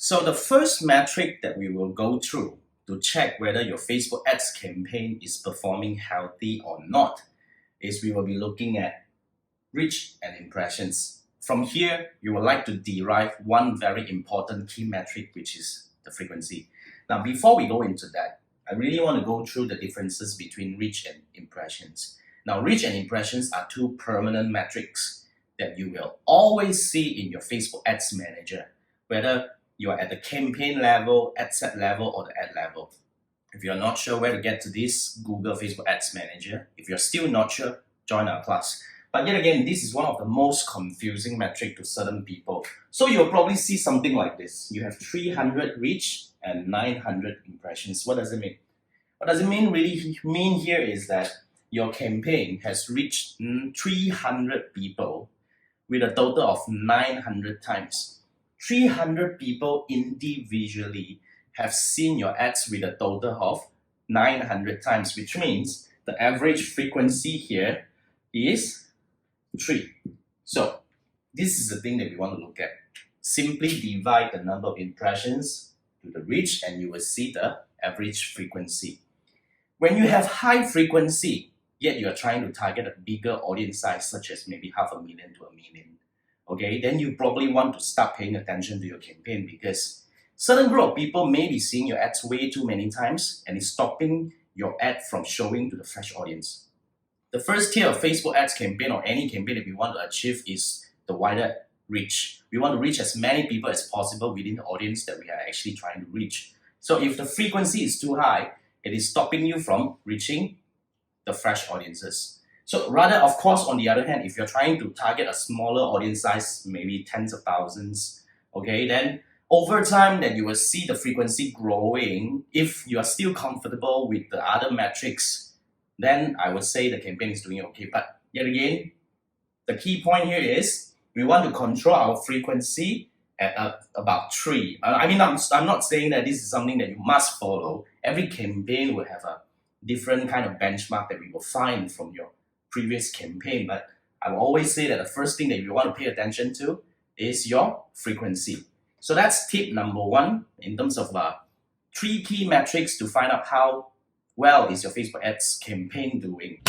So the first metric that we will go through to check whether your Facebook ads campaign is performing healthy or not is we will be looking at reach and impressions. From here, you would like to derive one very important key metric, which is the frequency. Now, before we go into that, I really want to go through the differences between reach and impressions. Now, reach and impressions are two permanent metrics that you will always see in your Facebook Ads Manager, whether you are at the campaign level, ad set level, or the ad level. If you're not sure where to get to this, Google Facebook Ads Manager. If you're still not sure, join our class. But yet again, this is one of the most confusing metrics to certain people. So you'll probably see something like this. You have 300 reach and 900 impressions. What does it mean? What does it really mean here is that your campaign has reached 300 people with a total of 900 times. 300 people individually have seen your ads with a total of 900 times, which means the average frequency here is 3. So this is the thing that we want to look at. Simply divide the number of impressions to the reach and you will see the average frequency. When you have high frequency, yet you are trying to target a bigger audience size, such as maybe 500,000 to 1 million, okay, then you probably want to start paying attention to your campaign because certain group of people may be seeing your ads way too many times and it's stopping your ad from showing to the fresh audience. The first tier of Facebook ads campaign or any campaign that we want to achieve is the wider reach. We want to reach as many people as possible within the audience that we are actually trying to reach. So if the frequency is too high, it is stopping you from reaching the fresh audiences. So rather, of course, on the other hand, if you're trying to target a smaller audience size, maybe tens of thousands, okay, then over time that you will see the frequency growing. If you are still comfortable with the other metrics, then I would say the campaign is doing okay. But yet again, the key point here is we want to control our frequency at about 3. I'm not saying that this is something that you must follow. Every campaign will have a different kind of benchmark that we will find from your previous campaign. But I will always say that the first thing that you want to pay attention to is your frequency. So that's tip number 1 in terms of 3 key metrics to find out how well is your Facebook ads campaign doing.